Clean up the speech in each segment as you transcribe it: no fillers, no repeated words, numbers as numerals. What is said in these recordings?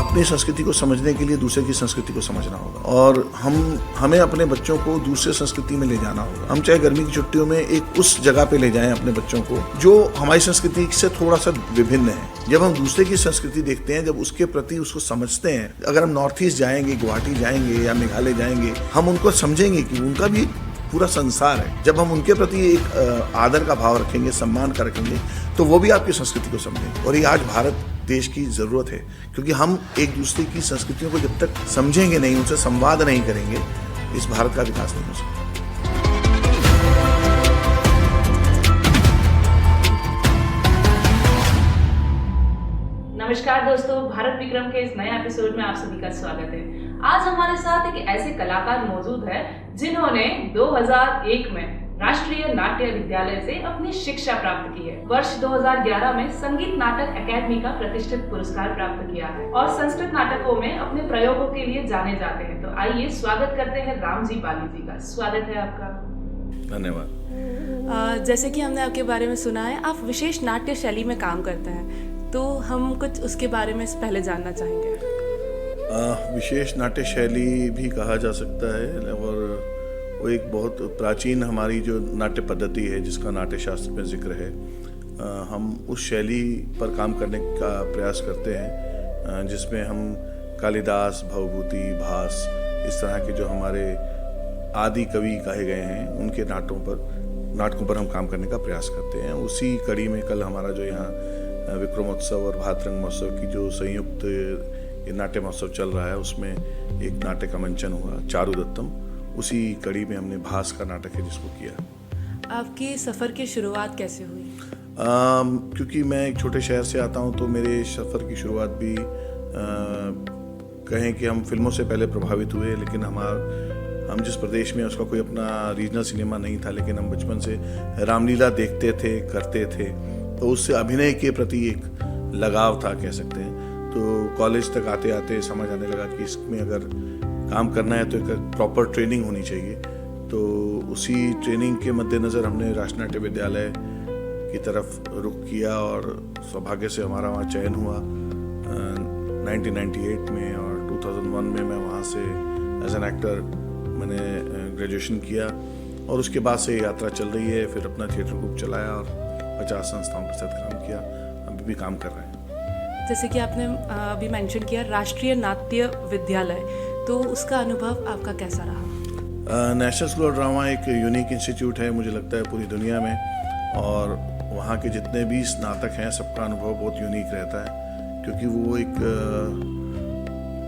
अपनी संस्कृति को समझने के लिए दूसरे की संस्कृति को समझना होगा, और हमें अपने बच्चों को दूसरे संस्कृति में ले जाना होगा। हम चाहे गर्मी की छुट्टियों में एक उस जगह पे ले जाएं अपने बच्चों को जो हमारी संस्कृति से थोड़ा सा विभिन्न है। जब हम दूसरे की संस्कृति देखते हैं, जब उसके प्रति उसको समझते हैं, अगर हम नॉर्थ ईस्ट जाएंगे, गुवाहाटी जाएंगे या मेघालय जाएंगे, हम उनको समझेंगे कि उनका भी पूरा संसार है। जब हम उनके प्रति एक आदर का भाव रखेंगे, सम्मान का रखेंगे, तो वो भी आपकी संस्कृति को समझेंगे। और ये आज भारत देश की जरूरत है, क्योंकि हम एक दूसरे की संस्कृतियों को जब तक समझेंगे नहीं, उनसे संवाद नहीं करेंगे, इस भारत का विकास नहीं हो सकता। नमस्कार दोस्तों, भारत विक्रम के इस नए एपिसोड में आप सभी का स्वागत है। आज हमारे साथ एक ऐसे कलाकार मौजूद है जिन्होंने 2001 में राष्ट्रीय नाट्य विद्यालय से अपनी शिक्षा प्राप्त की है। वर्ष 2011 में संगीत नाटक अकादमी का प्रतिष्ठित पुरस्कार प्राप्त किया है और संस्कृत नाटकों में अपने प्रयोगों के लिए जाने जाते हैं। तो आइए स्वागत करते हैं रामजी बाली जी का। स्वागत है आपका। धन्यवाद। जैसे कि हमने आपके बारे में सुना है, आप विशेष नाट्य शैली में काम करते हैं, तो हम कुछ उसके बारे में पहले जानना चाहेंगे। विशेष नाट्य शैली भी कहा जा सकता है, और वो एक बहुत प्राचीन हमारी जो नाट्य पद्धति है जिसका नाट्य शास्त्र में जिक्र है। हम उस शैली पर काम करने का प्रयास करते हैं जिसमें हम कालिदास, भवभूति, भास, इस तरह के जो हमारे आदि कवि कहे गए हैं उनके नाटकों पर हम काम करने का प्रयास करते हैं। उसी कड़ी में कल हमारा जो यहाँ विक्रमोत्सव और भातरंग महोत्सव की जो संयुक्त ये नाट्य महोत्सव चल रहा है, उसमें एक नाट्य का मंचन हुआ, चारुदत्तम। उसी कड़ी में हमने भास का नाटक है जिसको किया। आपकी सफ़र की शुरुआत कैसे हुई? क्योंकि मैं एक छोटे शहर से आता हूँ, तो मेरे सफ़र की शुरुआत भी कहें कि हम फिल्मों से पहले प्रभावित हुए, लेकिन हम जिस प्रदेश में उसका कोई अपना रीजनल सिनेमा नहीं था, लेकिन हम बचपन से रामलीला देखते थे, करते थे, तो उससे अभिनय के प्रति एक लगाव था कह सकते हैं। तो कॉलेज तक आते आते समझ आने लगा कि इसमें अगर काम करना है तो एक प्रॉपर ट्रेनिंग होनी चाहिए। तो उसी ट्रेनिंग के मद्देनज़र हमने राष्ट्रीय नाट्य विद्यालय की तरफ रुख किया और सौभाग्य से हमारा वहाँ चयन हुआ 1998 में, और 2001 में मैं वहाँ से एज एन एक्टर मैंने ग्रेजुएशन किया, और उसके बाद से यात्रा चल रही है। फिर अपना थिएटर ग्रुप चलाया और 50 संस्थाओं के साथ काम किया, अभी भी काम कर रहे हैं। जैसे कि आपने अभी मेंशन किया राष्ट्रीय नाट्य विद्यालय, तो उसका अनुभव आपका कैसा रहा? नेशनल स्कूल ऑफ ड्रामा एक यूनिक इंस्टीट्यूट है, मुझे लगता है पूरी दुनिया में, और वहाँ के जितने भी स्नातक हैं सबका अनुभव बहुत यूनिक रहता है, क्योंकि वो एक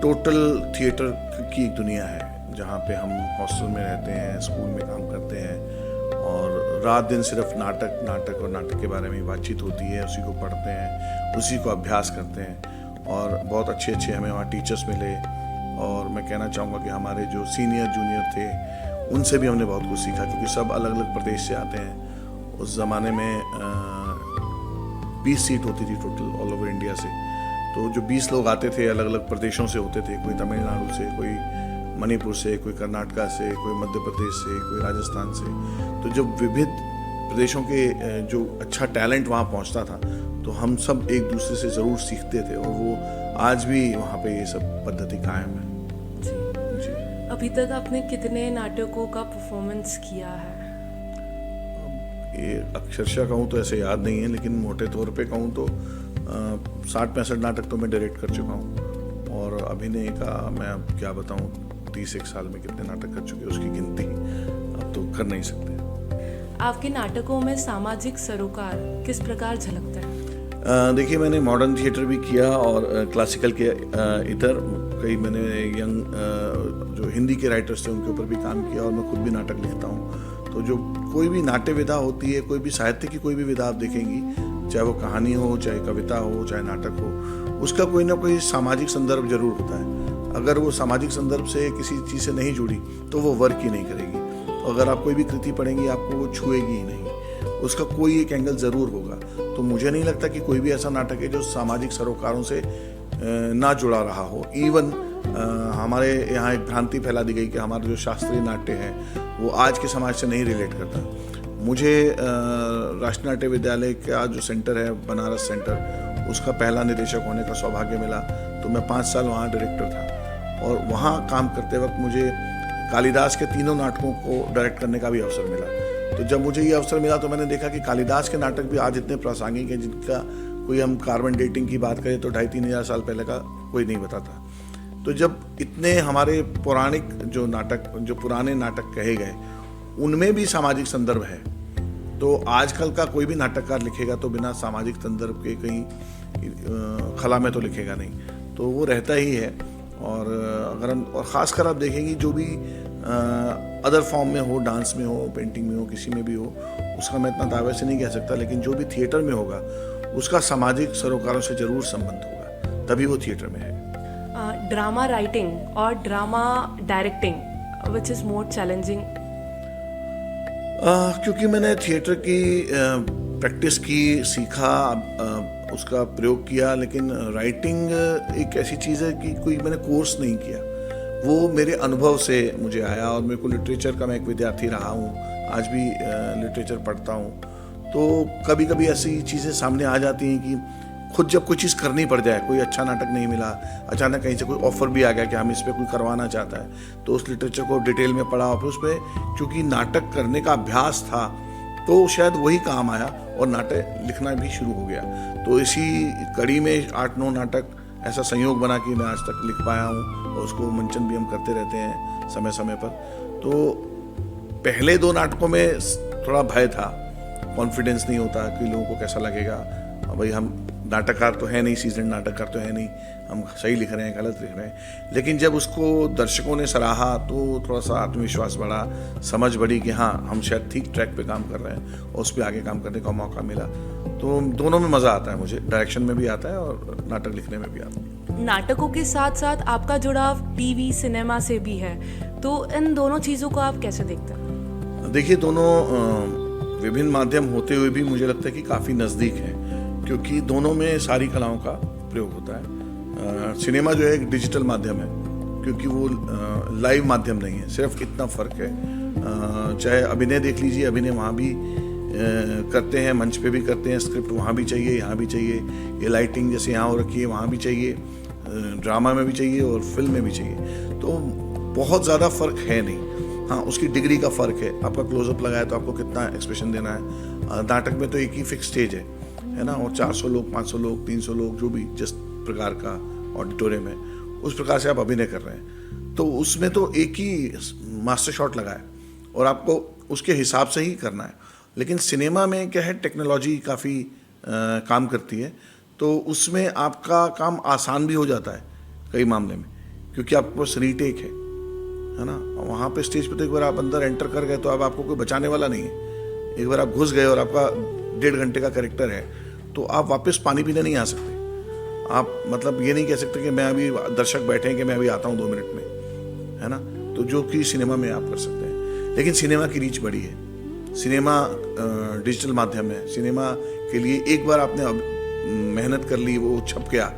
टोटल थिएटर की एक दुनिया है जहाँ पे हम हॉस्टल में रहते हैं, स्कूल में काम करते हैं, और रात दिन सिर्फ नाटक और नाटक के बारे में बातचीत होती है, उसी को पढ़ते हैं, उसी को अभ्यास करते हैं, और बहुत अच्छे हमें वहाँ टीचर्स मिले। और मैं कहना चाहूँगा कि हमारे जो सीनियर जूनियर थे उनसे भी हमने बहुत कुछ सीखा, क्योंकि सब अलग अलग प्रदेश से आते हैं। उस ज़माने में 20 सीट होती थी टोटल ऑल ओवर इंडिया से, तो जो 20 लोग आते थे अलग अलग प्रदेशों से होते थे, कोई तमिलनाडु से, कोई मणिपुर से, कोई कर्नाटका से, कोई मध्य प्रदेश से, कोई राजस्थान से। तो जब विविध प्रदेशों के जो अच्छा टैलेंट वहाँ पहुँचता था, तो हम सब एक दूसरे से ज़रूर सीखते थे, और वो आज भी वहाँ पे ये सब पद्धति कायम है। जी। अभी तक आपने कितने नाटकों का परफॉर्मेंस किया है? ये अक्षरशः कहूँ तो ऐसे याद नहीं है, लेकिन मोटे तौर पे कहूँ तो 60-65 नाटक तो मैं डायरेक्ट कर चुका हूँ, और अभिनय का मैं अब क्या बताऊँ 31 साल में कितने नाटक कर चुके, उसकी गिनती अब तो कर नहीं सकते। आपके नाटकों में सामाजिक सरोकार किस प्रकार झलकता है? देखिए, मैंने मॉडर्न थिएटर भी किया और क्लासिकल के इतर कई मैंने यंग जो हिंदी के राइटर्स थे उनके ऊपर भी काम किया, और मैं खुद भी नाटक लिखता हूँ। तो जो कोई भी नाट्य विधा होती है, कोई भी साहित्य की कोई भी विधा आप देखेंगी, चाहे वो कहानी हो, चाहे कविता हो, चाहे नाटक हो, उसका कोई ना कोई सामाजिक संदर्भ जरूर होता है। अगर वो सामाजिक संदर्भ से किसी चीज़ से नहीं जुड़ी तो वो वर्क ही नहीं करेगी। तो अगर आप कोई भी कृति पढ़ेंगी आपको वो छुएगी ही नहीं, उसका कोई एक एंगल ज़रूर होगा। तो मुझे नहीं लगता कि कोई भी ऐसा नाटक है जो सामाजिक सरोकारों से ना जुड़ा रहा हो। इवन हमारे यहाँ एक भ्रांति फैला दी गई कि हमारा जो शास्त्रीय नाट्य है वो आज के समाज से नहीं रिलेट करता, मुझे राष्ट्रीय नाट्य विद्यालय का जो सेंटर है, बनारस सेंटर, उसका पहला निदेशक होने का सौभाग्य मिला। तो मैं 5 साल वहाँ डायरेक्टर था और वहाँ काम करते वक्त मुझे कालिदास के तीनों नाटकों को डायरेक्ट करने का भी अवसर मिला। तो जब मुझे ये अवसर मिला तो मैंने देखा कि कालिदास के नाटक भी आज इतने प्रासंगिक हैं जिनका कोई हम कार्बन डेटिंग की बात करें तो 2,500-3,000 हज़ार साल पहले का कोई नहीं बताता। तो जब इतने हमारे पौराणिक जो पुराने नाटक कहे गए उनमें भी सामाजिक संदर्भ है, तो आजकल का कोई भी नाटककार लिखेगा तो बिना सामाजिक संदर्भ के कहीं खला में तो लिखेगा नहीं, तो वो रहता ही है। और अगर हम और ख़ासकर आप देखेंगे जो भी अदर फॉर्म में हो, डांस में हो, पेंटिंग में हो, किसी में भी हो, उसका मैं इतना दावे से नहीं कह सकता, लेकिन जो भी थिएटर में होगा उसका सामाजिक सरोकारों से जरूर संबंध होगा, तभी वो थिएटर में है। ड्रामा राइटिंग और drama directing which is more challenging? क्योंकि मैंने थिएटर की प्रैक्टिस की, सीखा, उसका प्रयोग किया, लेकिन राइटिंग एक ऐसी चीज़ है कि कोई मैंने कोर्स नहीं किया, वो मेरे अनुभव से मुझे आया। और मेरे को लिटरेचर का मैं एक विद्यार्थी रहा हूँ, आज भी लिटरेचर पढ़ता हूँ। तो कभी कभी ऐसी चीज़ें सामने आ जाती हैं कि खुद जब कोई चीज़ करनी पड़ जाए, कोई अच्छा नाटक नहीं मिला, अचानक कहीं से कोई ऑफर भी आ गया कि हम इस पर कोई करवाना चाहता है, तो उस लिटरेचर को डिटेल में पढ़ा और फिर उस पर क्योंकि नाटक करने का अभ्यास था तो शायद वही काम आया और नाटक लिखना भी शुरू हो गया। तो इसी कड़ी में 8-9 नाटक ऐसा संयोग बना कि मैं आज तक लिख पाया हूँ और उसको मंचन भी हम करते रहते हैं समय समय पर। तो पहले 2 नाटकों में थोड़ा भय था, कॉन्फिडेंस नहीं होता कि लोगों को कैसा लगेगा, भाई हम नाटककार तो है नहीं, सीजन नाटककार तो है नहीं, हम सही लिख रहे हैं, गलत लिख रहे हैं। लेकिन जब उसको दर्शकों ने सराहा तो थोड़ा सा आत्मविश्वास बढ़ा, समझ बढ़ी कि हाँ हम शायद ठीक ट्रैक पे काम कर रहे हैं और उस पर आगे काम करने का मौका मिला। तो दोनों में मज़ा आता है, मुझे डायरेक्शन में भी आता है और नाटक लिखने में भी आता है। नाटकों के साथ साथ आपका जुड़ाव टीवी सिनेमा से भी है, तो इन दोनों चीज़ों को आप कैसे देखते हैं? देखिए, दोनों विभिन्न माध्यम होते हुए भी मुझे लगता है कि काफ़ी नज़दीक है, क्योंकि दोनों में सारी कलाओं का प्रयोग होता है। सिनेमा जो है एक डिजिटल माध्यम है, क्योंकि वो लाइव माध्यम नहीं है, सिर्फ इतना फ़र्क है। चाहे अभिनय देख लीजिए, अभिनय वहाँ भी करते हैं, मंच पे भी करते हैं, स्क्रिप्ट वहाँ भी चाहिए, यहाँ भी चाहिए, ये लाइटिंग जैसे यहाँ हो रखी है वहाँ भी चाहिए, ड्रामा में भी चाहिए और फिल्म में भी चाहिए। तो बहुत ज़्यादा फ़र्क है नहीं, हाँ उसकी डिग्री का फ़र्क है। आपका क्लोजअप लगाया तो आपको कितना एक्सप्रेशन देना है। नाटक में तो एक ही फिक्स स्टेज है ना, और 400 लोग, 500 लोग, 300 लोग, जो भी जिस प्रकार का ऑडिटोरियम है उस प्रकार से आप अभिनय कर रहे हैं, तो उसमें तो एक ही मास्टर शॉट लगा है और आपको उसके हिसाब से ही करना है। लेकिन सिनेमा में क्या है, टेक्नोलॉजी काफ़ी काम करती है, तो उसमें आपका काम आसान भी हो जाता है कई मामले में, क्योंकि आपके पास रीटेक है ना। वहाँ पे स्टेज पे तो एक बार आप अंदर एंटर कर गए तो अब आपको कोई बचाने वाला नहीं है। एक बार आप घुस गए और आपका 1.5 घंटे का कैरेक्टर है तो आप वापस पानी पीने नहीं आ सकते। आप मतलब ये नहीं कह सकते कि मैं अभी, दर्शक बैठे हैं कि मैं अभी आता हूँ 2 मिनट में, है ना। तो जो कि सिनेमा में आप कर सकते हैं, लेकिन सिनेमा की रीच बड़ी है, सिनेमा डिजिटल माध्यम है। सिनेमा के लिए एक बार आपने मेहनत कर ली, वो छप गया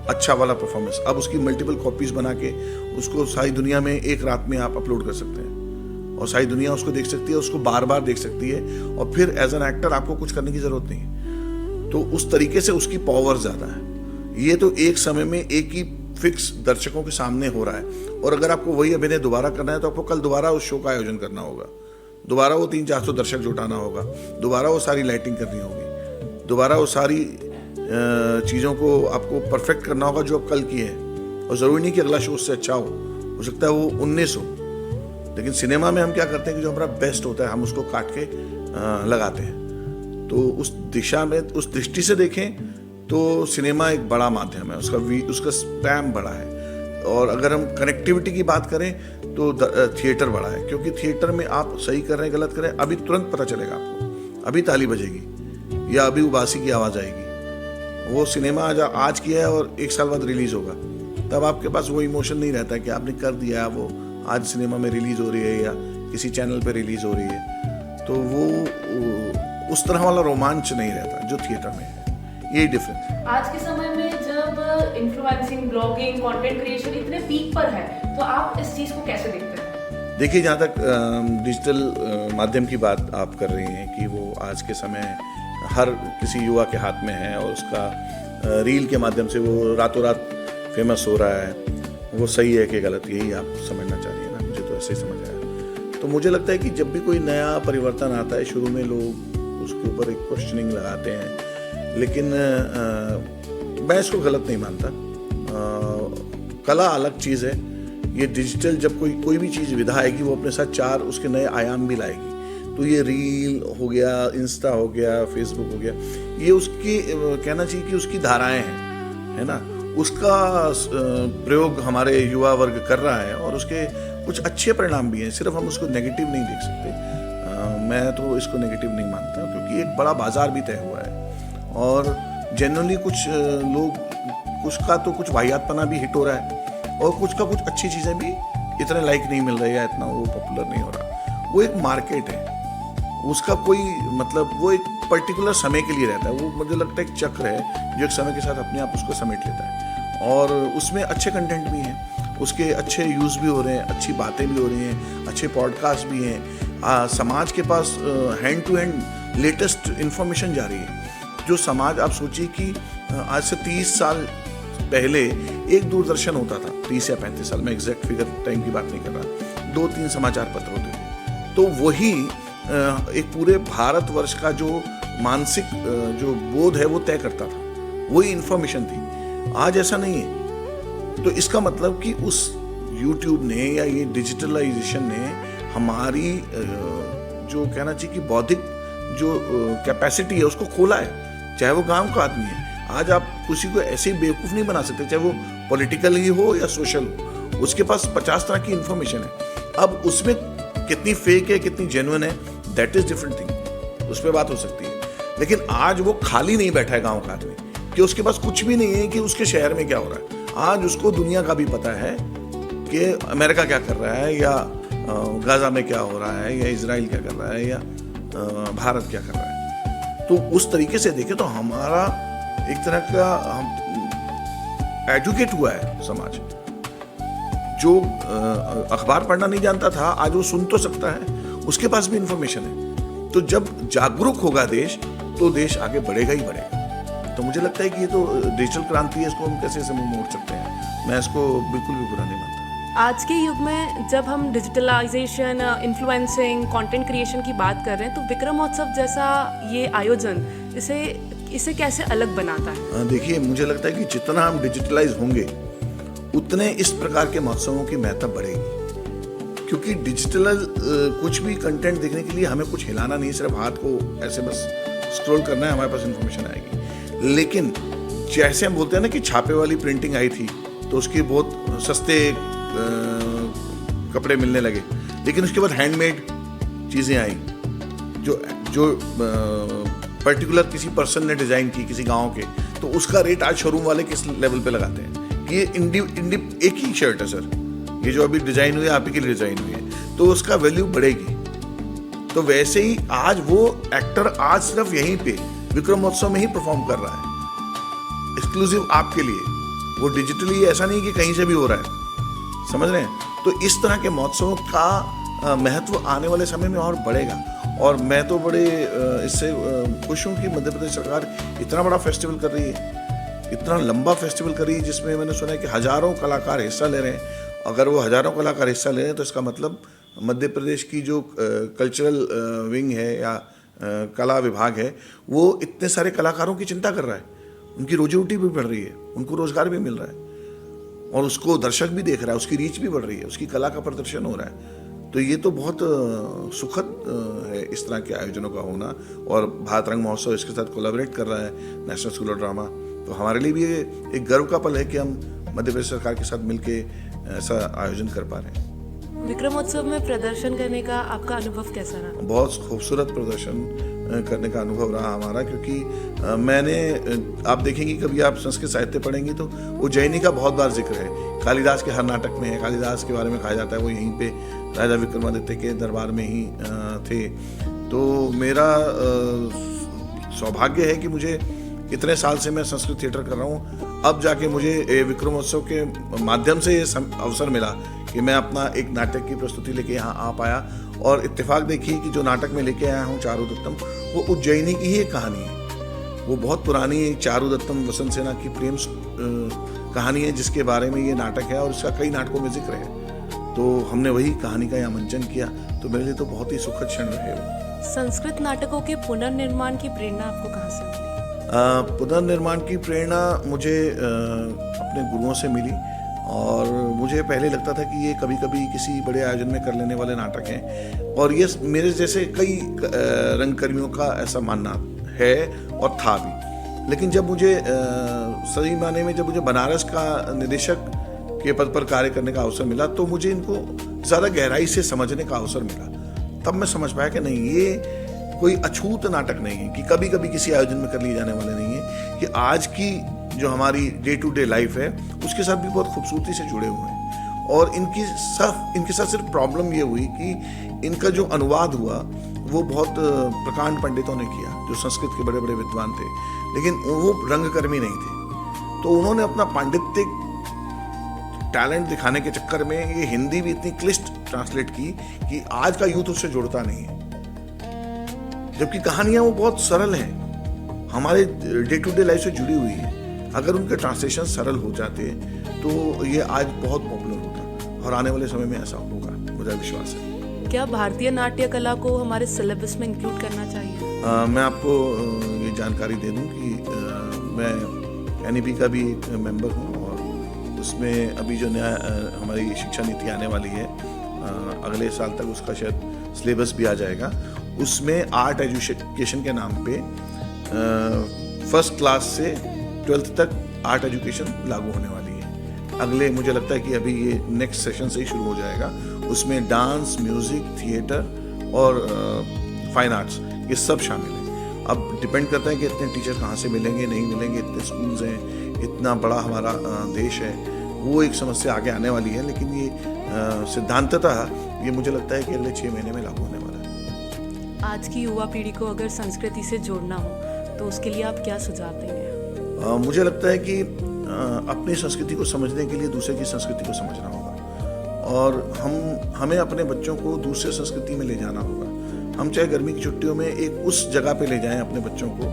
अच्छा वाला परफॉर्मेंस, अब उसकी मल्टीपल कॉपीज बना के उसको सारी दुनिया में एक रात में आप अपलोड कर सकते हैं और सारी दुनिया उसको देख सकती है, उसको बार बार देख सकती है और फिर एज एन एक्टर आपको कुछ करने की जरूरत नहीं है। तो उस तरीके से उसकी पावर ज़्यादा है। ये तो एक समय में एक ही फिक्स दर्शकों के सामने हो रहा है, और अगर आपको वही अभिनय दोबारा करना है तो आपको कल दोबारा उस शो का आयोजन करना होगा, दोबारा वो 300-400 दर्शक जुटाना होगा, दोबारा वो सारी लाइटिंग करनी होगी, दोबारा वो सारी चीज़ों को आपको परफेक्ट करना होगा जो आप कल किए हैं। और ज़रूरी नहीं कि अगला शो उससे अच्छा हो सकता है वो 19 हो। लेकिन सिनेमा में हम क्या करते हैं कि जो हमारा बेस्ट होता है हम उसको काट के लगाते हैं। तो उस दिशा में, उस दृष्टि से देखें तो सिनेमा एक बड़ा माध्यम है, उसका स्पैम बड़ा है। और अगर हम कनेक्टिविटी की बात करें तो थिएटर बड़ा है, क्योंकि थिएटर में आप सही कर रहे हैं गलत करें अभी तुरंत पता चलेगा आपको, अभी ताली बजेगी या अभी उबासी की आवाज़ आएगी। वो सिनेमा आज किया है और 1 साल बाद रिलीज होगा, तब आपके पास वो इमोशन नहीं रहता है कि आपने कर दिया, वो आज सिनेमा में रिलीज हो रही है या किसी चैनल पे रिलीज हो रही है, तो वो उस तरह वाला रोमांच नहीं रहता जो थिएटर में है। यही डिफरेंस। आज के समय में जब इन्फ्लुएंसिंग, ब्लॉगिंग, कंटेंट क्रिएशन इतने पीक पर है, तो आप इस चीज को कैसे देखते हैं? देखिए, जहाँ तक डिजिटल माध्यम की बात आप कर रही हैं कि वो आज के समय हर किसी युवा के हाथ में है और उसका रील के माध्यम से वो रातों रात फेमस हो रहा है, वो सही है कि गलत, यही आप समझना चाह रही हैं ना? मुझे तो ऐसे ही समझ आया। तो मुझे लगता है कि जब भी कोई नया परिवर्तन आता है, शुरू में लोग उसके ऊपर एक क्वेश्चनिंग लगाते हैं, लेकिन मैं इसको गलत नहीं मानता। कला अलग चीज़ है। ये डिजिटल जब कोई भी चीज़ विधा आएगी, वो अपने साथ 4 उसके नए आयाम भी लाएगी। तो ये रील हो गया, इंस्टा हो गया, फेसबुक हो गया, ये उसकी कहना चाहिए कि उसकी धाराएं हैं, है ना? उसका प्रयोग हमारे युवा वर्ग कर रहा है और उसके कुछ अच्छे परिणाम भी हैं। सिर्फ हम उसको नेगेटिव नहीं देख सकते। मैं तो इसको नेगेटिव नहीं मानता, क्योंकि एक बड़ा बाजार भी तय हुआ है और जनरली कुछ लोग, कुछ का तो कुछ वाहियातपना भी हिट हो रहा है और कुछ का कुछ अच्छी चीज़ें भी इतने लाइक नहीं मिल रही है, इतना वो पॉपुलर नहीं हो रहा। वो एक मार्केट है, उसका कोई मतलब वो एक पर्टिकुलर समय के लिए रहता है। वो मुझे लगता है एक चक्र है जो एक समय के साथ अपने आप उसको समेट लेता है और उसमें अच्छे कंटेंट भी हैं, उसके अच्छे यूज़ भी हो रहे हैं, अच्छी बातें भी हो रही हैं, अच्छे पॉडकास्ट भी हैं। समाज के पास hand to hand latest information जा रही है। जो समाज, आप सोचिए कि आज से 30 साल पहले एक दूरदर्शन होता था, 30 या 35 साल में, एग्जैक्ट फिगर टाइम की बात नहीं कर रहा, 2-3 समाचार पत्र होते थे। तो वही एक पूरे भारतवर्ष का जो मानसिक जो बोध है वो तय करता था, वही इंफॉर्मेशन थी। आज ऐसा नहीं है। तो इसका मतलब कि उस YouTube ने या ये डिजिटलाइजेशन ने हमारी जो कहना चाहिए कि बौद्धिक जो कैपेसिटी है उसको खोला है। चाहे वो गांव का आदमी है, आज आप किसी को ऐसे ही बेवकूफ़ नहीं बना सकते, चाहे वो पॉलिटिकल ही हो या सोशल हो। उसके पास 50 तरह की इंफॉर्मेशन है। अब उसमें कितनी फेक है, कितनी जेन्युइन है, दैट इज डिफरेंट थिंग, उस पर बात हो सकती है। लेकिन आज वो खाली नहीं बैठा है गांव का आदमी कि उसके पास कुछ भी नहीं है कि उसके शहर में क्या हो रहा है। आज उसको दुनिया का भी पता है कि अमेरिका क्या कर रहा है, या गाजा में क्या हो रहा है, या इजराइल क्या कर रहा है, या भारत क्या कर रहा है। तो उस तरीके से देखें तो हमारा एक तरह का हम एजुकेट हुआ है समाज। जो अखबार पढ़ना नहीं जानता था, आज वो सुन तो सकता है, उसके पास भी इंफॉर्मेशन है। तो जब जागरूक होगा देश, तो देश आगे बढ़ेगा ही बढ़ेगा। तो मुझे लगता है कि ये तो डिजिटल क्रांति है, इसको हम कैसे से मुंह मोड़ सकते हैं। मैं इसको बिल्कुल भी बुरा नहीं मानता। आज के युग में जब हम डिजिटलाइजेशन, इन्फ्लुएंसिंग, कंटेंट क्रिएशन की बात कर रहे हैं, तो विक्रम महोत्सव जैसा ये आयोजन इसे कैसे अलग बनाता है? देखिए, मुझे लगता है कि जितना हम डिजिटलाइज होंगे, उतने इस प्रकार के महोत्सवों की महत्ता बढ़ेगी। क्योंकि डिजिटल कुछ भी कंटेंट देखने के लिए हमें कुछ हिलाना नहीं, सिर्फ हाथ को ऐसे बस स्क्रॉल करना है, हमारे पास इन्फॉर्मेशन आएगी। लेकिन जैसे हम बोलते हैं ना कि छापे वाली प्रिंटिंग आई थी, तो उसके बहुत सस्ते कपड़े मिलने लगे, लेकिन उसके बाद हैंडमेड चीज़ें आई जो पर्टिकुलर किसी पर्सन ने डिज़ाइन की, किसी गांव के, तो उसका रेट आज शोरूम वाले किस लेवल पे लगाते हैं कि ये इंडी एक ही शर्ट है सर, ये जो अभी डिज़ाइन हुई है आप ही के लिए डिज़ाइन हुई है, तो उसका वैल्यू बढ़ेगी। तो वैसे ही आज वो एक्टर आज सिर्फ यहीं पे विक्रम महोत्सव में ही परफॉर्म कर रहा है, एक्सक्लूसिव आपके लिए। वो डिजिटली ऐसा नहीं कि कहीं से भी हो रहा है, समझ रहे हैं? तो इस तरह के महोत्सवों का महत्व आने वाले समय में और बढ़ेगा। और मैं तो बड़े इससे खुश हूँ कि मध्य प्रदेश सरकार इतना बड़ा फेस्टिवल कर रही है, इतना लंबा फेस्टिवल कर रही है, जिसमें मैंने सुना है कि हज़ारों कलाकार हिस्सा ले रहे हैं। अगर वो हज़ारों कलाकार हिस्सा ले रहे हैं तो इसका मतलब मध्य प्रदेश की जो कल्चरल विंग है या कला विभाग है, वो इतने सारे कलाकारों की चिंता कर रहा है। उनकी रोजी रोटी भी बढ़ रही है, उनको रोज़गार भी मिल रहा है और उसको दर्शक भी देख रहा है, उसकी रीच भी बढ़ रही है, उसकी कला का प्रदर्शन हो रहा है। तो ये तो बहुत सुखद है इस तरह के आयोजनों का होना। और भारत रंग महोत्सव इसके साथ कोलैबोरेट कर रहा है, नेशनल स्कूल ऑफ ड्रामा। तो हमारे लिए भी ये एक गर्व का पल है कि हम मध्य प्रदेश सरकार के साथ मिलके ऐसा आयोजन कर पा रहे हैं। विक्रमोत्सव में प्रदर्शन करने का आपका अनुभव कैसा रहा? बहुत खूबसूरत प्रदर्शन करने का अनुभव रहा हमारा, क्योंकि मैंने, आप देखेंगे कभी आप संस्कृत साहित्य पढ़ेंगे तो उज्जैनी का बहुत बार जिक्र है, कालिदास के हर नाटक में है, कालिदास के बारे में कहा जाता है वो यहीं पे राजा विक्रमादित्य के दरबार में ही थे। तो मेरा सौभाग्य है कि मुझे इतने साल से मैं संस्कृत थिएटर कर रहा हूँ, अब जाके मुझे विक्रमोत्सव के माध्यम से ये अवसर मिला कि मैं अपना एक नाटक की प्रस्तुति लेके यहाँ आ पाया। और इत्तेफाक देखिए कि जो नाटक में लेके आया हूँ चारुदत्तम, वो उज्जैनी की ही एक कहानी है। वो बहुत पुरानी चारुदत्तम वसंत सेना की प्रेम कहानी है, जिसके बारे में ये नाटक है और इसका कई नाटकों में जिक्र है। तो हमने वही कहानी का यहाँ मंचन किया, तो मेरे लिए तो बहुत ही सुखद क्षण रहे वो। संस्कृत नाटकों के पुनर्निर्माण की प्रेरणा आपको कहाँ से मिली? पुनर्निर्माण की प्रेरणा मुझे अपने गुरुओं से मिली। और मुझे पहले लगता था कि ये कभी कभी किसी बड़े आयोजन में कर लेने वाले नाटक हैं, और ये मेरे जैसे कई रंगकर्मियों का ऐसा मानना है और था भी। लेकिन जब मुझे सही माने में जब मुझे बनारस का निदेशक के पद पर कार्य करने का अवसर मिला, तो मुझे इनको ज़्यादा गहराई से समझने का अवसर मिला। तब मैं समझ पाया कि नहीं, ये कोई अछूत नाटक नहीं है, कि कभी कभी किसी आयोजन में कर लिए जाने वाले नहीं है, कि आज की जो हमारी डे टू डे लाइफ है उसके साथ भी बहुत खूबसूरती से जुड़े हुए हैं। और इनके साथ सिर्फ प्रॉब्लम ये हुई कि इनका जो अनुवाद हुआ वो बहुत प्रकांड पंडितों ने किया, जो संस्कृत के बड़े बड़े विद्वान थे, लेकिन वो रंगकर्मी नहीं थे। तो उन्होंने अपना पांडित्य टैलेंट दिखाने के चक्कर में ये हिंदी भी इतनी क्लिष्ट ट्रांसलेट की कि आज का यूथ उससे जुड़ता नहीं है, जबकि कहानियां वो बहुत सरल हैं, हमारे डे टू डे लाइफ से जुड़ी हुई है। अगर उनके ट्रांसलेशन सरल हो जाते तो ये आज बहुत पॉपुलर होता, और आने वाले समय में ऐसा होगा, मुझे विश्वास है। क्या भारतीय नाट्य कला को हमारे सिलेबस में इंक्लूड करना चाहिए? मैं आपको ये जानकारी दे दूं कि मैं NEP का भी एक मेंबर हूं, और उसमें अभी जो नया हमारी शिक्षा नीति आने वाली है, अगले साल तक उसका शायद सिलेबस भी आ जाएगा। उसमें आर्ट एजुकेशन के नाम पे फर्स्ट क्लास से 12th तक आर्ट एजुकेशन लागू होने वाली है। अगले मुझे लगता है कि अभी ये नेक्स्ट सेशन से ही शुरू हो जाएगा। उसमें डांस, म्यूजिक, थिएटर और फाइन आर्ट्स ये सब शामिल है। अब डिपेंड करता है कि इतने टीचर कहाँ से मिलेंगे, नहीं मिलेंगे, इतने स्कूल्स हैं, इतना बड़ा हमारा देश है, वो एक समस्या आगे आने वाली है। लेकिन ये सिद्धांततः ये मुझे लगता है कि अगले 6 महीने में लागू होने वाला है। आज की युवा पीढ़ी को अगर संस्कृति से जोड़ना हो तो उसके लिए आप क्या सुझाव देंगे? मुझे लगता है कि अपनी संस्कृति को समझने के लिए दूसरे की संस्कृति को समझना होगा, और हमें अपने बच्चों को दूसरे संस्कृति में ले जाना होगा। हम चाहे गर्मी की छुट्टियों में एक उस जगह पे ले जाएं अपने बच्चों को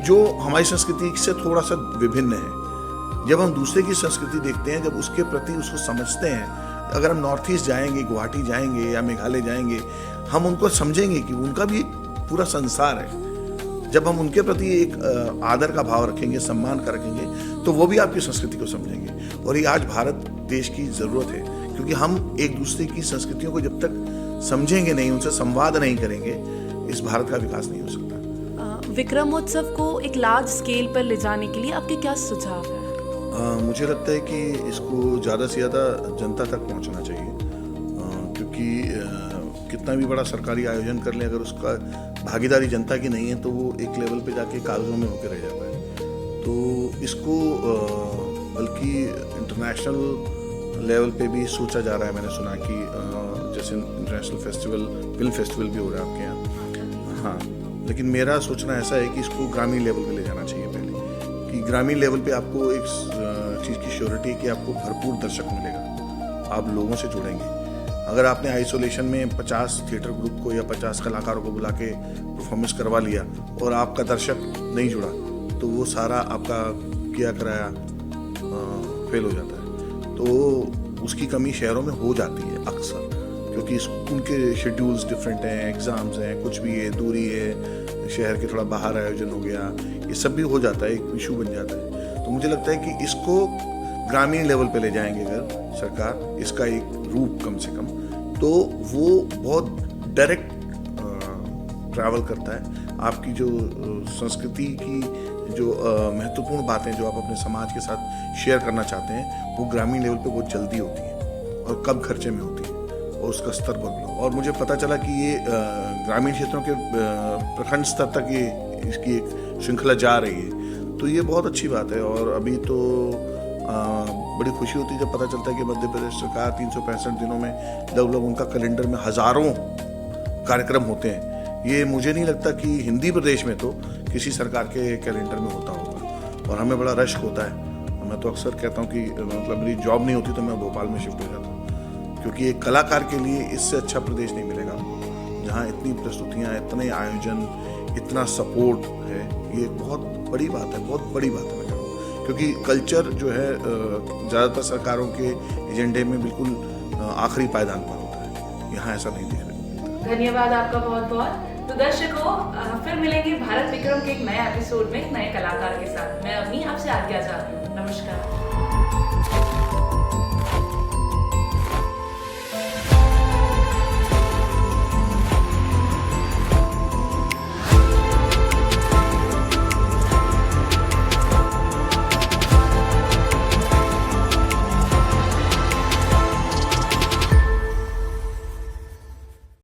जो हमारी संस्कृति से थोड़ा सा विभिन्न है। जब हम दूसरे की संस्कृति देखते हैं, जब उसके प्रति उसको समझते हैं, अगर हम नॉर्थ ईस्ट जाएंगे, गुवाहाटी जाएंगे या मेघालय जाएंगे, हम उनको समझेंगे कि उनका भी एक पूरा संसार है। जब हम उनके प्रति एक आदर का भाव रखेंगे, सम्मान का रखेंगे, तो वो भी आपकी संस्कृति को समझेंगे। और ये आज भारत देश की ज़रूरत है, क्योंकि हम एक दूसरे की संस्कृतियों को जब तक समझेंगे नहीं, उनसे संवाद नहीं करेंगे, इस भारत का विकास नहीं हो सकता। विक्रमोत्सव को एक लार्ज स्केल पर ले जाने के लिए आपके क्या सुझाव है? मुझे लगता है कि इसको ज़्यादा से ज़्यादा जनता तक पहुंचना चाहिए, क्योंकि कितना भी बड़ा सरकारी आयोजन कर लें, अगर उसका भागीदारी जनता की नहीं है तो वो एक लेवल पे जाके कागजों में होकर रह जाता है। तो इसको बल्कि इंटरनेशनल लेवल पे भी सोचा जा रहा है। मैंने सुना कि जैसे इंटरनेशनल फेस्टिवल, फिल्म फेस्टिवल भी हो रहा है आपके यहाँ। हाँ, लेकिन मेरा सोचना ऐसा है कि इसको ग्रामीण लेवल पे ले जाना चाहिए पहले, कि ग्रामीण लेवल पे आपको एक चीज़ की श्योरिटी है कि आपको भरपूर दर्शक मिलेगा, आप लोगों से जुड़ेंगे। अगर आपने आइसोलेशन में 50 थिएटर ग्रुप को या 50 कलाकारों को बुला के परफॉर्मेंस करवा लिया और आपका दर्शक नहीं जुड़ा, तो वो सारा आपका किया कराया फेल हो जाता है। तो उसकी कमी शहरों में हो जाती है अक्सर, क्योंकि उनके शेड्यूल्स डिफरेंट हैं, एग्ज़ाम्स हैं, कुछ भी है, दूरी है, शहर के थोड़ा बाहर आयोजन हो गया, ये सब भी हो जाता है, एक इशू बन जाता है। तो मुझे लगता है कि इसको ग्रामीण लेवल पे ले जाएंगे अगर सरकार, इसका एक रूप कम से कम, तो वो बहुत डायरेक्ट ट्रैवल करता है। आपकी जो संस्कृति की जो महत्वपूर्ण बातें जो आप अपने समाज के साथ शेयर करना चाहते हैं, वो ग्रामीण लेवल पे बहुत जल्दी होती हैं और कम खर्चे में होती है, और उसका स्तर बहुत बड़ा। और मुझे पता चला कि ये ग्रामीण क्षेत्रों के प्रखंड स्तर तक ये इसकी एक श्रृंखला जा रही है, तो ये बहुत अच्छी बात है। और अभी तो बड़ी खुशी होती है जब पता चलता है कि मध्य प्रदेश सरकार 365 दिनों में लगभग उनका कैलेंडर में हजारों कार्यक्रम होते हैं। ये मुझे नहीं लगता कि हिंदी प्रदेश में तो किसी सरकार के कैलेंडर में होता होगा। और हमें बड़ा रश होता है। मैं तो अक्सर कहता हूँ कि मतलब मेरी जॉब नहीं होती तो मैं भोपाल में शिफ्ट हो जाता, क्योंकि एक कलाकार के लिए इससे अच्छा प्रदेश नहीं मिलेगा जहाँ इतनी प्रस्तुतियाँ, इतने आयोजन, इतना सपोर्ट है। ये बहुत बड़ी बात है, बहुत बड़ी बात है मैं कहूँ, क्योंकि कल्चर जो है ज़्यादातर सरकारों के एजेंडे में बिल्कुल आखिरी पायदान पर होता है, यहाँ ऐसा नहीं देखने को मिलता। धन्यवाद आपका बहुत बहुत। तो दर्शकों, फिर मिलेंगे भारत विक्रम के एक नए एपिसोड में एक नए कलाकार के साथ। मैं अपनी आपसे आज्ञा चाहती हूँ। नमस्कार।